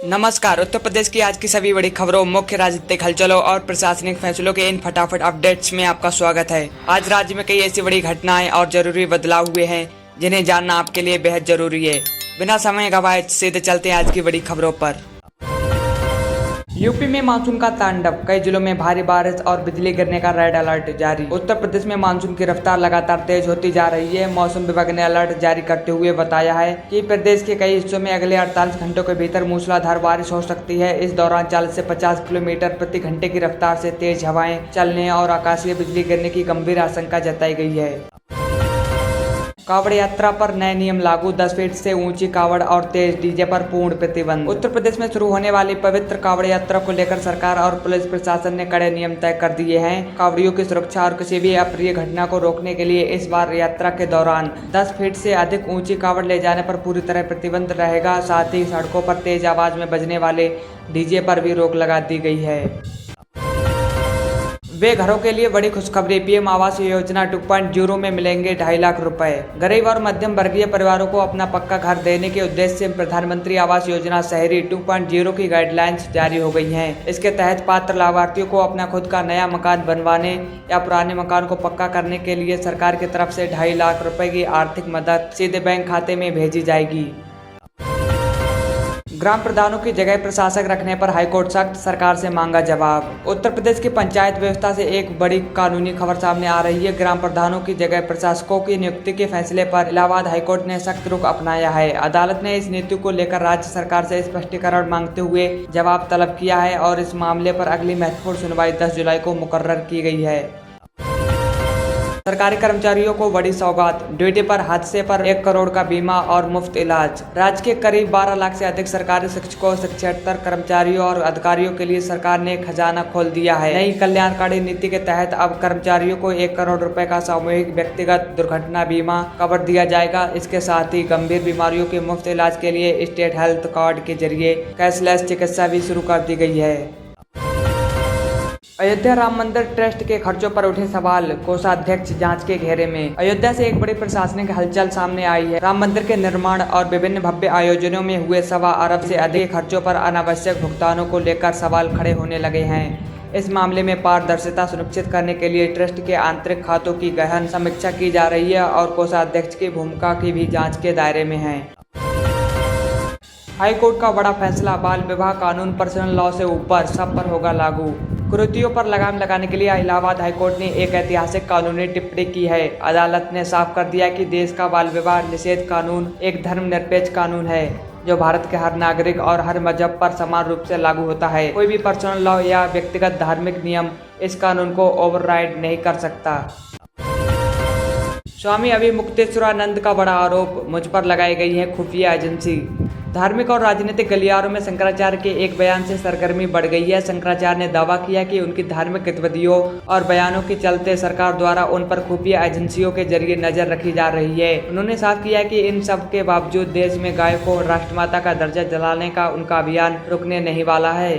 नमस्कार। उत्तर प्रदेश की आज की सभी बड़ी खबरों, मुख्य राजनीतिक हलचलों और प्रशासनिक फैसलों के इन फटाफट अपडेट्स में आपका स्वागत है। आज राज्य में कई ऐसी बड़ी घटनाएं और जरूरी बदलाव हुए हैं जिन्हें जानना आपके लिए बेहद जरूरी है। बिना समय गवाए सीधे चलते हैं आज की बड़ी खबरों पर। यूपी में मानसून का तांडव, कई जिलों में भारी बारिश और बिजली गिरने का रेड अलर्ट जारी। उत्तर प्रदेश में मानसून की रफ्तार लगातार तेज होती जा रही है। मौसम विभाग ने अलर्ट जारी करते हुए बताया है कि प्रदेश के कई हिस्सों में अगले 48 घंटों के भीतर मूसलाधार बारिश हो सकती है। इस दौरान 40 से 50 किलोमीटर प्रति घंटे की रफ्तार से तेज हवाएं चलने और आकाशीय बिजली गिरने की गंभीर आशंका जताई गई है। कावड़ यात्रा पर नए नियम लागू, 10 फीट से ऊंची कावड़ और तेज डीजे पर पूर्ण प्रतिबंध। उत्तर प्रदेश में शुरू होने वाली पवित्र कावड़ यात्रा को लेकर सरकार और पुलिस प्रशासन ने कड़े नियम तय कर दिए हैं। कावड़ियों की सुरक्षा और किसी भी अप्रिय घटना को रोकने के लिए इस बार यात्रा के दौरान 10 फीट से अधिक ऊंची कावड़ ले जाने पर पूरी तरह प्रतिबंध रहेगा। साथ ही सड़कों पर तेज आवाज में बजने वाले डीजे पर भी रोक लगा दी गई है। वे घरों के लिए बड़ी खुशखबरी, पीएम आवास योजना 2.0 में मिलेंगे 2.5 लाख रुपए। गरीब और मध्यम वर्गीय परिवारों को अपना पक्का घर देने के उद्देश्य से प्रधानमंत्री आवास योजना शहरी 2.0 की गाइडलाइंस जारी हो गई हैं। इसके तहत पात्र लाभार्थियों को अपना खुद का नया मकान बनवाने या पुराने मकान को पक्का करने के लिए सरकार की तरफ से 2.5 लाख रुपए की आर्थिक मदद सीधे बैंक खाते में भेजी जाएगी। ग्राम प्रधानों की जगह प्रशासक रखने पर हाईकोर्ट सख्त, सरकार से मांगा जवाब। उत्तर प्रदेश की पंचायत व्यवस्था से एक बड़ी कानूनी खबर सामने आ रही है। ग्राम प्रधानों की जगह प्रशासकों की नियुक्ति के फैसले पर इलाहाबाद हाईकोर्ट ने सख्त रुख अपनाया है। अदालत ने इस नीति को लेकर राज्य सरकार से स्पष्टीकरण मांगते हुए जवाब तलब किया है और इस मामले पर अगली महत्वपूर्ण सुनवाई 10 जुलाई को मुकर्रर की गई है। सरकारी कर्मचारियों को बड़ी सौगात, ड्यूटी पर हादसे पर 1 करोड़ का बीमा और मुफ्त इलाज। राज्य के करीब 12 लाख से अधिक सरकारी शिक्षकों, शिक्षेतर कर्मचारियों और अधिकारियों के लिए सरकार ने खजाना खोल दिया है। नई कल्याणकारी नीति के तहत अब कर्मचारियों को 1 करोड़ रुपए का सामूहिक व्यक्तिगत दुर्घटना बीमा कवर दिया जाएगा। इसके साथ ही गंभीर बीमारियों के मुफ्त इलाज के लिए स्टेट हेल्थ कार्ड के जरिए कैशलेस चिकित्सा भी शुरू कर दी गई है। अयोध्या राम मंदिर ट्रस्ट के खर्चों पर उठे सवाल, कोषाध्यक्ष जांच के घेरे में। अयोध्या से एक बड़ी प्रशासनिक हलचल सामने आई है। राम मंदिर के निर्माण और विभिन्न भव्य आयोजनों में हुए 1.25 अरब से अधिक खर्चों पर अनावश्यक भुगतानों को लेकर सवाल खड़े होने लगे हैं। इस मामले में पारदर्शिता सुनिश्चित करने के लिए ट्रस्ट के आंतरिक खातों की गहन समीक्षा की जा रही है और कोषाध्यक्ष की भूमिका की भी जाँच के दायरे में है। हाईकोर्ट का बड़ा फैसला, बाल विवाह कानून पर्सनल लॉ से ऊपर, सब पर होगा लागू। कुरीतियों पर लगाम लगाने के लिए इलाहाबाद हाईकोर्ट ने एक ऐतिहासिक कानूनी टिप्पणी की है। अदालत ने साफ कर दिया कि देश का बाल विवाह निषेध कानून एक धर्मनिरपेक्ष कानून है जो भारत के हर नागरिक और हर मजहब पर समान रूप से लागू होता है। कोई भी पर्सनल लॉ या व्यक्तिगत धार्मिक नियम इस कानून को ओवरराइड नहीं कर सकता। स्वामी अभिमुक्तेश्वरानंद का बड़ा आरोप, मुझ पर लगाई गई है खुफिया एजेंसी। धार्मिक और राजनीतिक गलियारों में शंकराचार्य के एक बयान से सरगर्मी बढ़ गई है। शंकराचार्य ने दावा किया कि उनकी धार्मिक गतिविधियों और बयानों के चलते सरकार द्वारा उन पर खुफिया एजेंसियों के जरिए नजर रखी जा रही है। उन्होंने साफ किया कि इन सब के बावजूद देश में गाय को राष्ट्रमाता का दर्जा दिलाने का उनका अभियान रुकने नहीं वाला है।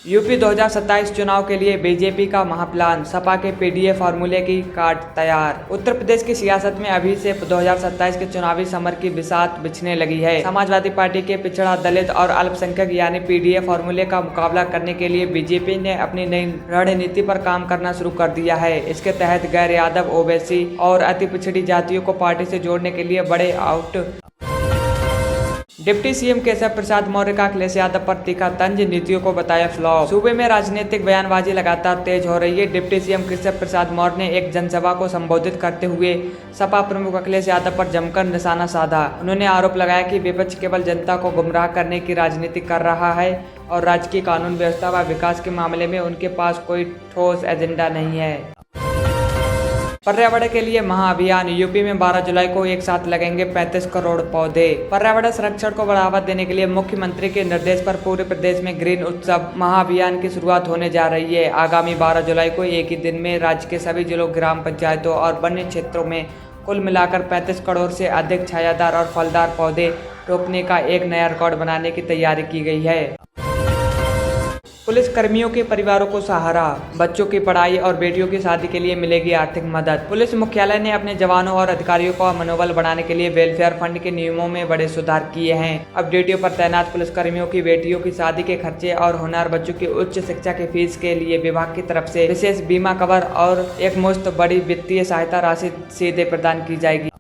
यूपी 2027 चुनाव के लिए बीजेपी का महाप्लान, सपा के पीडीए फार्मूले की काट तैयार। उत्तर प्रदेश की सियासत में अभी से 2027 के चुनावी समर की बिसात बिछने लगी है। समाजवादी पार्टी के पिछड़ा, दलित और अल्पसंख्यक यानी पीडीए फार्मूले का मुकाबला करने के लिए बीजेपी ने अपनी नई रणनीति पर काम करना शुरू कर दिया है। इसके तहत गैर यादव, ओबीसी और अति पिछड़ी जातियों को पार्टी से जोड़ने के लिए बड़े out. Deputy CM Keshav Prasad Maurya का अखिलेश यादव पर तीखा तंज, नीतियों को बताया फ्लॉप। सूबे में राजनीतिक बयानबाजी लगातार तेज हो रही है। डिप्टी सीएम केशव प्रसाद मौर्य ने एक जनसभा को संबोधित करते हुए सपा प्रमुख अखिलेश यादव पर जमकर निशाना साधा। उन्होंने आरोप लगाया कि विपक्ष केवल जनता को गुमराह करने की राजनीति कर रहा है और राज्य की कानून व्यवस्था व विकास के मामले में उनके पास कोई ठोस एजेंडा नहीं है। पर्यावरण के लिए महाअभियान, यूपी में 12 जुलाई को एक साथ लगेंगे 35 करोड़ पौधे। पर्यावरण संरक्षण को बढ़ावा देने के लिए मुख्यमंत्री के निर्देश पर पूरे प्रदेश में ग्रीन उत्सव महाअभियान की शुरुआत होने जा रही है। आगामी 12 जुलाई को एक ही दिन में राज्य के सभी जिलों, ग्राम पंचायतों और वन्य क्षेत्रों में कुल मिलाकर 35 करोड़ से अधिक छायादार और फलदार पौधे रोपने का एक नया रिकॉर्ड बनाने की तैयारी की गई है। पुलिस कर्मियों के परिवारों को सहारा, बच्चों की पढ़ाई और बेटियों की शादी के लिए मिलेगी आर्थिक मदद। पुलिस मुख्यालय ने अपने जवानों और अधिकारियों का मनोबल बढ़ाने के लिए वेलफेयर फंड के नियमों में बड़े सुधार किए हैं। अब ड्यूटियों पर तैनात पुलिसकर्मियों की बेटियों की शादी के खर्चे और होनहार बच्चों की उच्च शिक्षा की फीस के लिए विभाग की तरफ से विशेष बीमा कवर और एक मुश्त बड़ी वित्तीय सहायता राशि सीधे प्रदान की जाएगी।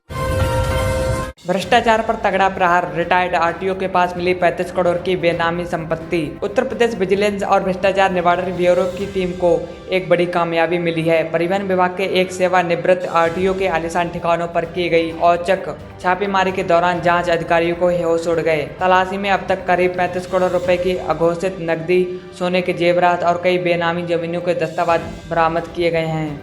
भ्रष्टाचार पर तगड़ा प्रहार, रिटायर्ड आरटीओ के पास मिली 35 करोड़ की बेनामी संपत्ति। उत्तर प्रदेश विजिलेंस और भ्रष्टाचार निवारण ब्यूरो की टीम को एक बड़ी कामयाबी मिली है। परिवहन विभाग के एक सेवानिवृत्त आरटीओ के आलीशान ठिकानों पर की गई औचक छापेमारी के दौरान जांच अधिकारियों को होश उड़ गए। तलाशी में अब तक करीब 35 करोड़ रुपए की अघोषित नकदी, सोने के जेवरात और कई बेनामी जमीनों के दस्तावेज बरामद किए गए हैं।